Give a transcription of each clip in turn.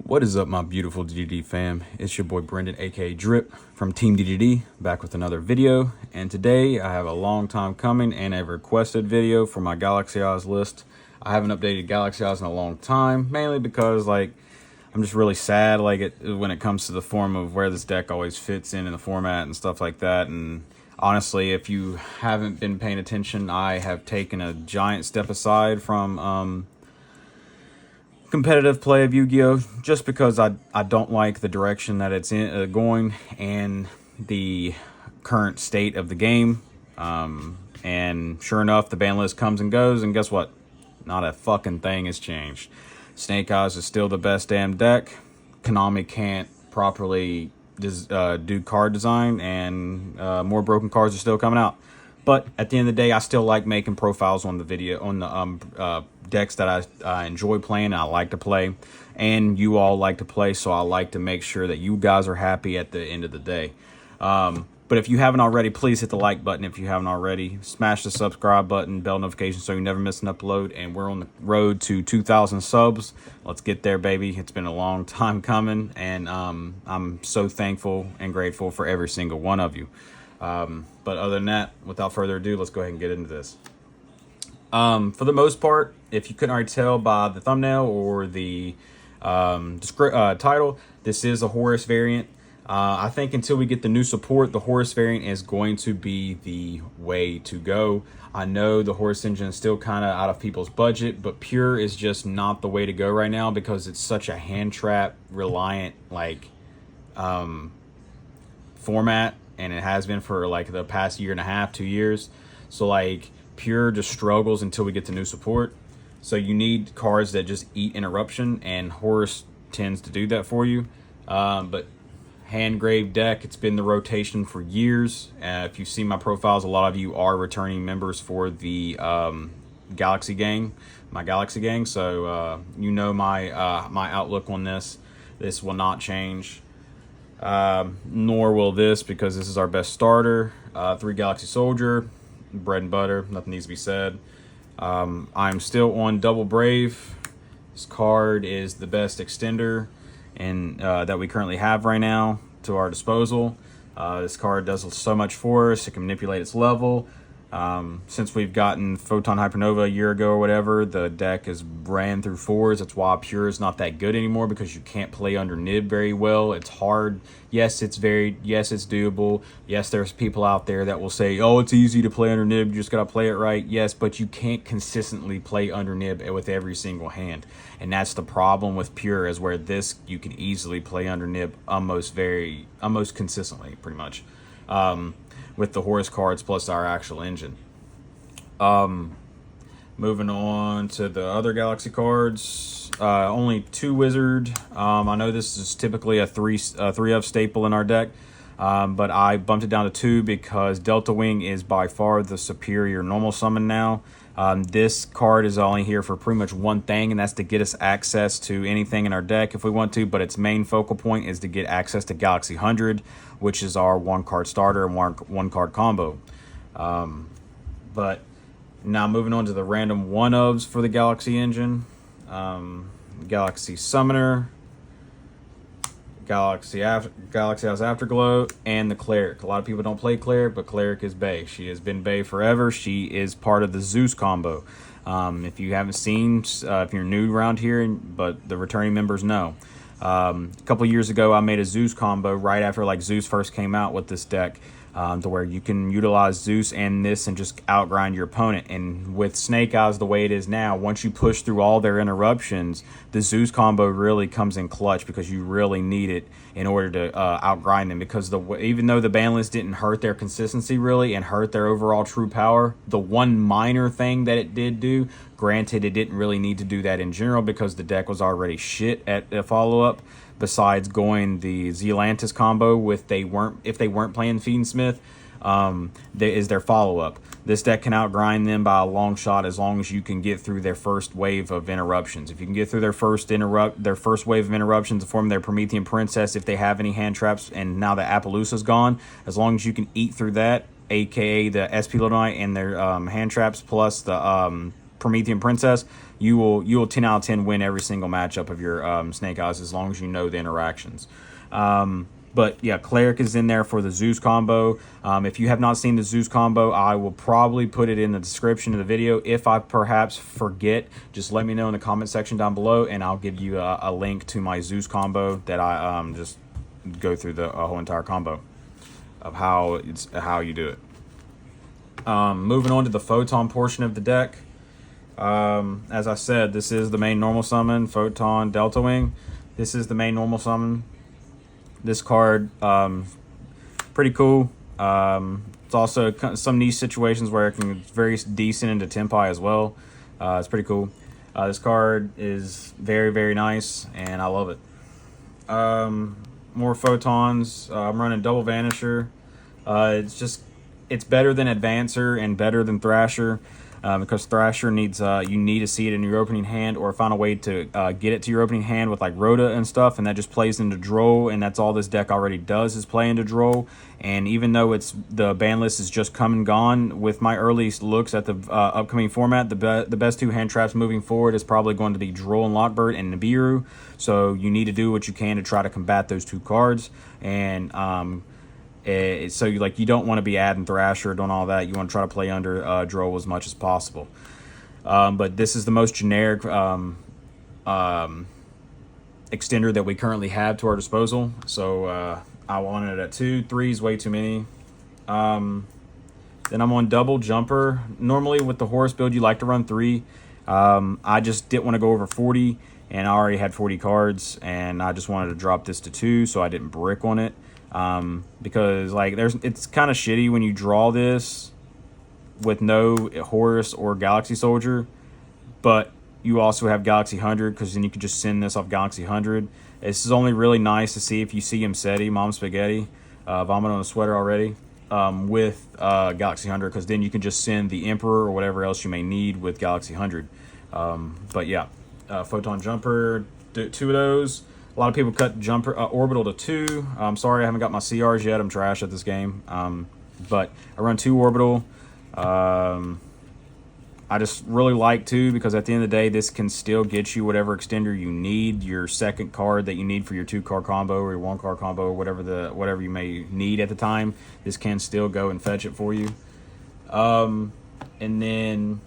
What is up, my beautiful D.D.D fam? It's your boy Brendan, aka Drip, from Team D.D.D, back with another video. And today I have a long time coming and a requested video for my Galaxy-Eyes list. I haven't updated Galaxy-Eyes in a long time, mainly because I'm just really sad when it comes to the form of where this deck always fits in the format and stuff like that. And honestly, if you haven't been paying attention, I have taken a giant step aside from competitive play of Yu-Gi-Oh! Just because I don't like the direction that it's going and the current state of the game. And sure enough, the ban list comes and goes, and guess what? Not a fucking thing has changed. Snake Eyes is still the best damn deck. Konami can't properly do card design, and more broken cards are still coming out. But at the end of the day, I still like making profiles on the decks that I enjoy playing and I like to play, and you all like to play, so I like to make sure that you guys are happy at the end of the day. But if you haven't already, please hit the like button. If you haven't already, smash the subscribe button, bell notification, so you never miss an upload. And we're on the road to 2,000 subs. Let's get there, baby. It's been a long time coming, and I'm so thankful and grateful for every single one of you. But other than that, without further ado, let's go ahead and get into this. For the most part, if you couldn't already tell by the thumbnail or the title, this is a Horus variant. I think until we get the new support, the Horus variant is going to be the way to go. I know the Horus engine is still kind of out of people's budget, but pure is just not the way to go right now because it's such a hand trap reliant format, and it has been for the past year and a half, 2 years. So pure just struggles until we get the new support. So you need cards that just eat interruption, and Horus tends to do that for you. But hand-graved deck, it's been the rotation for years. If you see my profiles, a lot of you are returning members for the Galaxy gang, my Galaxy gang. So you know my outlook on this. This will not change. Nor will this, because this is our best starter. 3 Galaxy Soldier, bread and butter, nothing needs to be said. I'm still on Double Brave. This card is the best extender and that we currently have right now to our disposal. This card does so much for us. It can manipulate its level. Since we've gotten Photon Hypernova a year ago or whatever, the deck has ran through 4s. That's why pure is not that good anymore, because you can't play under nib very well. It's hard. Yes, it's doable. Yes, there's people out there that will say, oh, it's easy to play under nib, you just gotta play it right. Yes, but you can't consistently play under nib with every single hand. And that's the problem with pure, is where this you can easily play under nib almost consistently, pretty much. With the Horus cards plus our actual engine. Moving on to the other Galaxy cards, only 2 Wizard. I know this is typically a 3-of staple in our deck, but I bumped it down to 2 because Delta Wing is by far the superior normal summon now. This card is only here for pretty much one thing, and that's to get us access to anything in our deck if we want to, but its main focal point is to get access to Galaxy 100, which is our 1-card starter and 1-card combo. But now moving on to the random 1-ofs for the Galaxy engine. Galaxy Summoner, Galaxy-Eyes Afterglow, and the Cleric. A lot of people don't play Cleric, but Cleric is bae. She has been bae forever. She is part of the Zeus combo. If you haven't seen, if you're new around here, but the returning members know. A couple years ago, I made a Zeus combo right after Zeus first came out with this deck, to where you can utilize Zeus and this and just outgrind your opponent. And with Snake Eyes the way it is now, once you push through all their interruptions, the Zeus combo really comes in clutch, because you really need it in order to outgrind them. Because even though the ban list didn't hurt their consistency really and hurt their overall true power, the one minor thing that it did do, granted it didn't really need to do that in general because the deck was already shit at the follow-up, besides going the Zealantis combo if they weren't playing Fiendsmith, is their follow-up. This deck can outgrind them by a long shot as long as you can get through their first wave of interruptions. If you can get through their first wave of interruptions to form their Promethean Princess, if they have any hand traps, and now that Appaloosa's gone, as long as you can eat through that, aka the SP Ludonite and their hand traps plus the Promethean Princess, you will 10 out of 10 win every single matchup of your Snake Eyes as long as you know the interactions. But yeah, Cleric is in there for the Zeus combo. If you have not seen the Zeus combo, I will probably put it in the description of the video. If I perhaps forget, just let me know in the comment section down below, and I'll give you a link to my Zeus combo that I just go through the whole entire combo of how you do it. Moving on to the Photon portion of the deck. As I said, this is the main normal summon, Photon Delta Wing. This is the main normal summon. This card, pretty cool. It's also some niche situations where it can be very decent into Tempai as well. It's pretty cool. This card is very, very nice, and I love it. More Photons. I'm running Double Vanisher. It's better than Advancer and better than Thrasher. Because Thrasher needs, you need to see it in your opening hand or find a way to get it to your opening hand with like Rhoda and stuff, and that just plays into Droll, and that's all this deck already does is play into Droll. And even though the ban list is just come and gone, with my early looks at the upcoming format, the best two hand traps moving forward is probably going to be Droll and Lockbird and Nibiru. So you need to do what you can to try to combat those two cards. And so you don't want to be adding Thrasher, doing all that. You want to try to play under Droll as much as possible. But this is the most generic extender that we currently have to our disposal. So I wanted it at 2. 3 is way too many. Then I'm on double jumper. Normally with the Horus build, you like to run 3. I just didn't want to go over 40, and I already had 40 cards, and I just wanted to drop this to 2, so I didn't brick on it. Because it's kind of shitty when you draw this with no Horus or Galaxy Soldier, but you also have Galaxy 100, because then you can just send this off Galaxy 100. This is only really nice to see if you see Imseti, Mom Spaghetti, Vomit on a Sweater already, with Galaxy 100, because then you can just send the Emperor or whatever else you may need with Galaxy 100. But yeah, Photon Jumper, 2 of those. A lot of people cut jumper orbital to 2. I'm sorry I haven't got my CRs yet. I'm trash at this game. But I run 2 orbital. I just really like 2 because at the end of the day, this can still get you whatever extender you need. Your second card that you need for your 2-card combo or your 1-card combo, or whatever you may need at the time. This can still go and fetch it for you. And then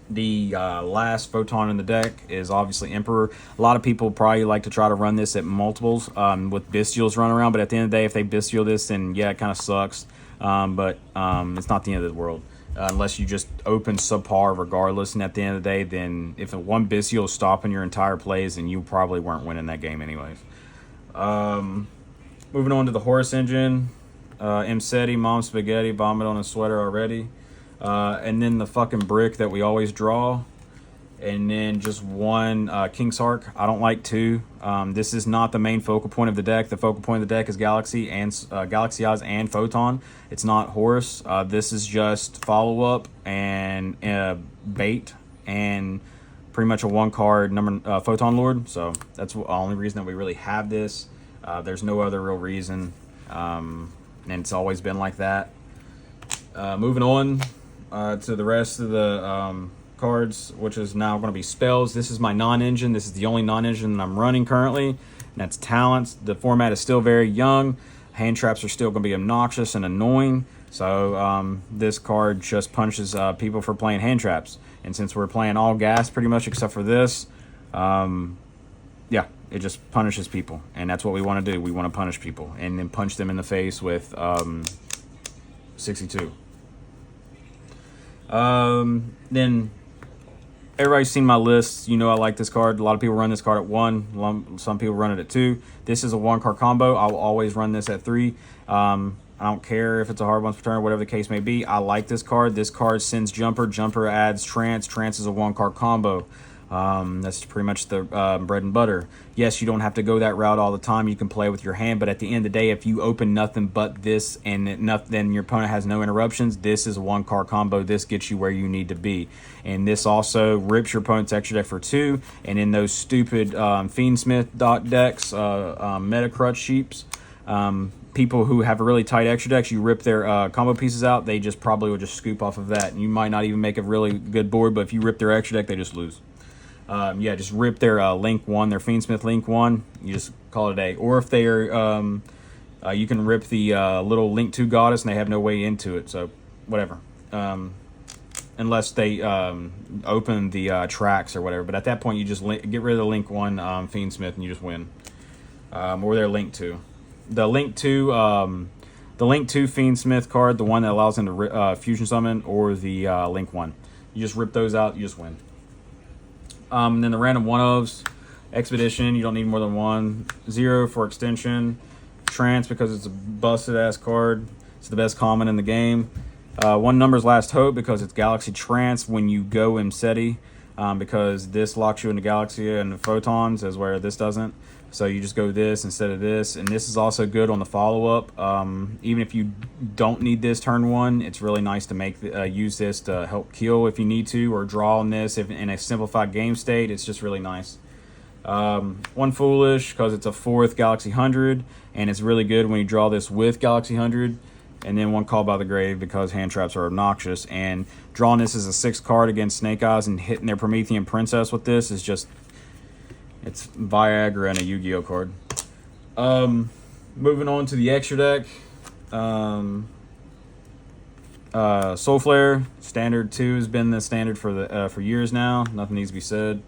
the last Photon in the deck is obviously Emperor. A lot of people probably like to try to run this at multiples with Bestials running around, but at the end of the day, if they Bestial this, then yeah, it kind of sucks. But it's not the end of the world. Unless you just open subpar regardless, and at the end of the day, then if one Bestial is stopping your entire plays, then you probably weren't winning that game anyways. Moving on to the Horus engine. Imseti, Mom Spaghetti, Vomit on a Sweater already. And then the fucking brick that we always draw, and then just 1 King's Hark. I don't like 2. This is not the main focal point of the deck. The focal point of the deck is GALAXY-Eyes and Photon. It's not Horus. This is just follow-up and bait, and pretty much a 1-card Photon Lord. So that's the only reason that we really have this. There's no other real reason, and it's always been like that. Moving on to the rest of the cards, which is now going to be spells. This is my non-engine. This is the only non-engine that I'm running currently, and that's talents. The format is still very young. Hand traps are still going to be obnoxious and annoying. So this card just punishes people for playing hand traps. And since we're playing all gas pretty much except for this, yeah, it just punishes people. And that's what we want to do. We want to punish people and then punch them in the face with 62. Then everybody's seen my list. You know I like this card. A lot of people run this card at 1. Some people run it at 2. This is a 1-card combo. I will always run this at 3. I don't care if it's a hard once per turn, whatever the case may be. I like this card. This card sends Jumper. Jumper adds Trance. Trance is a 1-card combo. That's pretty much the bread and butter. Yes, you don't have to go that route all the time. You can play with your hand, but at the end of the day, if you open nothing but this and then your opponent has no interruptions, this is a 1-card combo. This gets you where you need to be. And this also rips your opponent's extra deck for 2. And in those stupid Fiendsmith decks, Meta Crutch Sheeps, people who have a really tight extra decks, you rip their combo pieces out, they just probably would just scoop off of that, and you might not even make a really good board. But if you rip their extra deck, they just lose. Yeah, just rip their Link 1, their Fiendsmith Link 1. You just call it a day. Or if they are, you can rip the little Link 2 Goddess, and they have no way into it. So whatever. Unless they open the tracks or whatever. But at that point, you just get rid of the Link 1 Fiendsmith, and you just win. Or their Link 2. The Link 2 Fiendsmith card, the one that allows them to fusion summon, or the Link 1. You just rip those out, you just win. And then the random one-ofs, Expedition, you don't need more than one. 0 for Extension. Trance, because it's a busted-ass card. It's the best common in the game. 1 number's Last Hope, because it's Galaxy Trance when you go MSETI, because this locks you into Galaxy and Photons, as where this doesn't. So you just go this instead of this. And this is also good on the follow-up. Even if you don't need this turn 1, it's really nice to make use this to help kill if you need to, or draw on this if in a simplified game state. It's just really nice. 1 Foolish, because it's a 4th Galaxy 100, and it's really good when you draw this with Galaxy 100. And then 1 Call by the Grave, because hand traps are obnoxious. And drawing this as a 6th card against Snake Eyes and hitting their Promethean Princess with this is just... it's Viagra and a Yu-Gi-Oh card. Moving on to the extra deck. Soul Flare, standard 2 has been the standard for years now. Nothing needs to be said.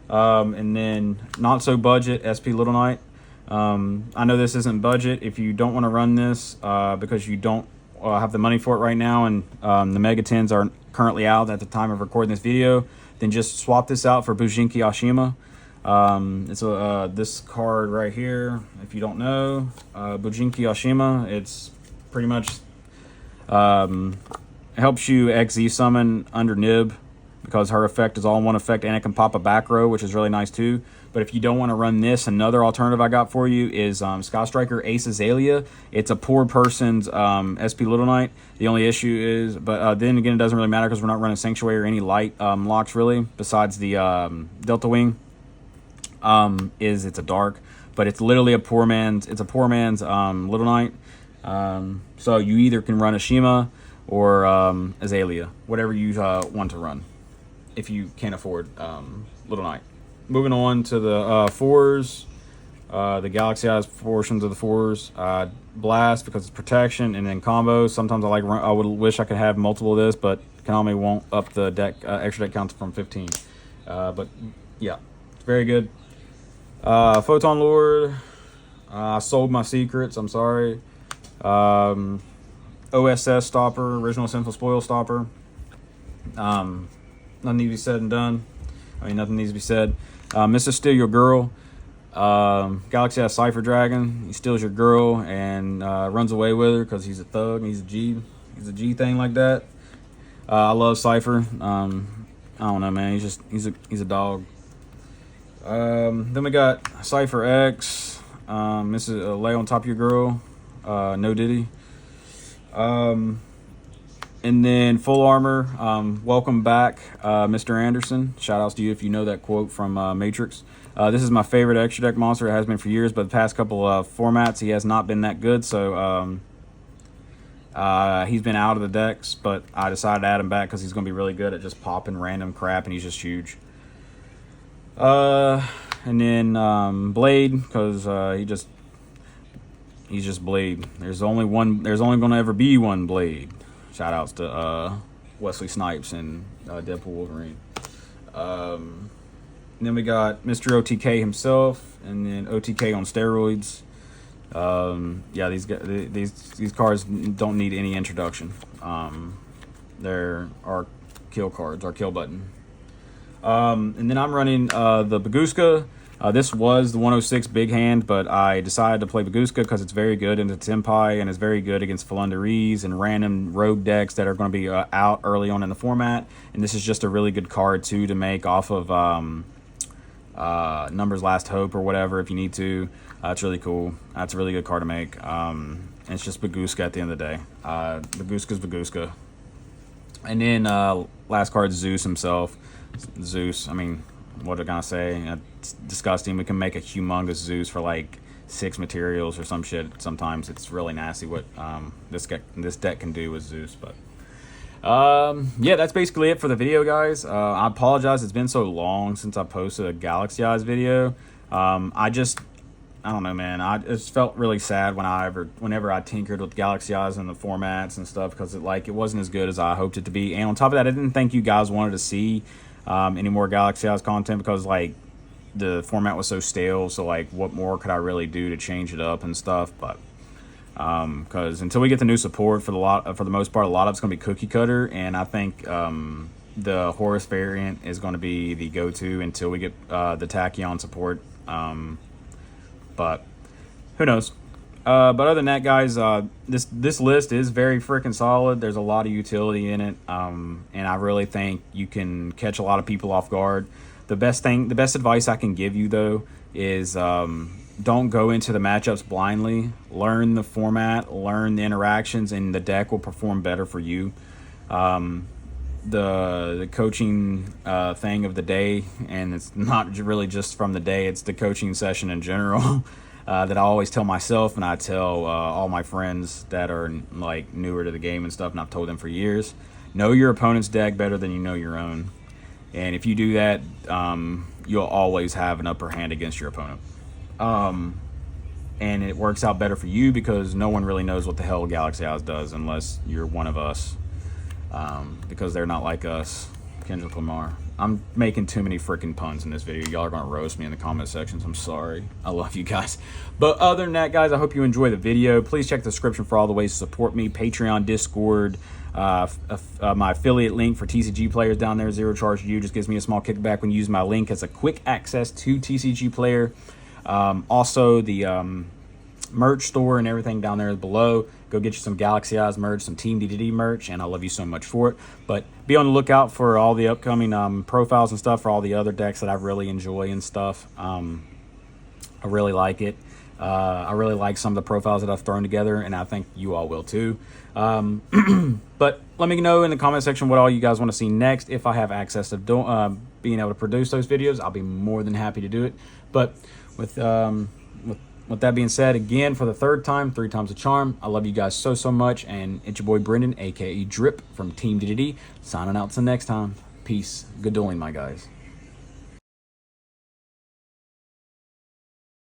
And then not so budget SP Little Knight. I know this isn't budget. If you don't want to run this because you don't have the money for it right now, and the Mega 10s are currently out at the time of recording this video, then just swap this out for Bujinki Ashima. It's this card right here. If you don't know, Bujinki Ashima, it's pretty much helps you XZ summon under Nib, because her effect is all in one effect, and it can pop a back row, which is really nice too. But if you don't want to run this, another alternative I got for you is Sky Striker Ace Azalea. It's a poor person's SP Little Knight. The only issue is, but then again, it doesn't really matter because we're not running Sanctuary or any light locks really, besides the Delta Wing. It's a dark, but it's literally a poor man's Little Knight. So you either can run Ashima or Azalea, whatever you want to run, if you can't afford Little Knight. Moving on to the 4s, the Galaxy-Eyes portions of the 4s. Blast, because it's protection, and then combo. Sometimes I would wish I could have multiple of this, but Konami won't up the deck extra deck count from 15. But yeah, it's very good. Photon Lord, I sold my secrets, I'm sorry. OSS Stopper, Original Sinful Spoil Stopper. Nothing needs to be said and done. I mean, nothing needs to be said. Mr. Steal Your Girl, Galaxy has Cypher Dragon. He steals your girl and runs away with her because he's a thug. He's a G thing like that. I love Cypher. I don't know, man. He's a dog. Then we got Cypher X, Mrs. Lay on Top of Your Girl, No Diddy. And then Full Armor, welcome back, Mr. Anderson. Shout outs to you if you know that quote from Matrix. This is my favorite extra deck monster. It has been for years, but the past couple of formats he has not been that good, so he's been out of the decks, but I decided to add him back because he's going to be really good at just popping random crap, and he's just huge. And then Blade, because he's just Blade. There's only going to ever be one Blade. Shout outs to Wesley Snipes and Deadpool Wolverine. And then we got Mr. OTK himself, and then OTK on steroids. Yeah, these cards don't need any introduction. They're our kill cards, our kill button. And then I'm running the Baguska. This was the 106 big hand, but I decided to play Baguska because it's very good into Tenpai, and it's very good against Falundaries and random rogue decks that are going to be out early on in the format. And this is just a really good card too to make off of Numbers Last Hope or whatever if you need to. It's really cool. That's a really good card to make. And it's just Baguska at the end of the day. Baguska's Baguska. And then last card, Zeus himself. Zeus, I mean, what am I gonna say? It's disgusting. We can make a humongous Zeus for like 6 materials or some shit. Sometimes it's really nasty what this deck can do with Zeus. But yeah, that's basically it for the video, guys. I apologize, it's been so long since I posted a Galaxy Eyes video. I don't know, man. I just felt really sad whenever I tinkered with Galaxy Eyes and the formats and stuff, because it wasn't as good as I hoped it to be. And on top of that, I didn't think you guys wanted to see any more Galaxy Eyes content, because like the format was so stale. So like, what more could I really do to change it up and stuff? But because until we get the new support, for the most part, a lot of it's going to be cookie cutter, and I think the Horus variant is going to be the go-to until we get the Tachyon support. But who knows? But other than that, guys, this list is very freaking solid. There's a lot of utility in it, and I really think you can catch a lot of people off guard. The best advice I can give you, though, is don't go into the matchups blindly. Learn the format, learn the interactions, and the deck will perform better for you. The coaching thing of the day, and it's not really just from the day, it's the coaching session in general, that I always tell myself, and I tell all my friends that are like newer to the game and stuff, and I've told them for years: know your opponent's deck better than you know your own. And if you do that, you'll always have an upper hand against your opponent. And it works out better for you, because no one really knows what the hell Galaxy Eyes does unless you're one of us. Because they're not like us. Kendrick Lamar. I'm making too many freaking puns in this video. Y'all are going to roast me in the comment sections. I'm sorry. I love you guys. But other than that, guys, I hope you enjoy the video. Please check the description for all the ways to support me. Patreon, Discord, my affiliate link for TCG players down there, 0 charge to you. Just gives me a small kickback when you use my link as a quick access to TCG player. Also, the merch store and everything down there below. Go get you some Galaxy Eyes merch, some TEAM-DDD merch, and I love you so much for it. But be on the lookout for all the upcoming profiles and stuff for all the other decks that I really enjoy and stuff. I really like it. I really like some of the profiles that I've thrown together, and I think you all will too. But let me know in the comment section what all you guys want to see next. If I have access to being able to produce those videos, I'll be more than happy to do it. But with that being said, again, for the 3rd time, 3 times a charm, I love you guys so, so much. And it's your boy Brendan, a.k.a. Drip from Team DDD, signing out till next time. Peace. Good dueling, my guys.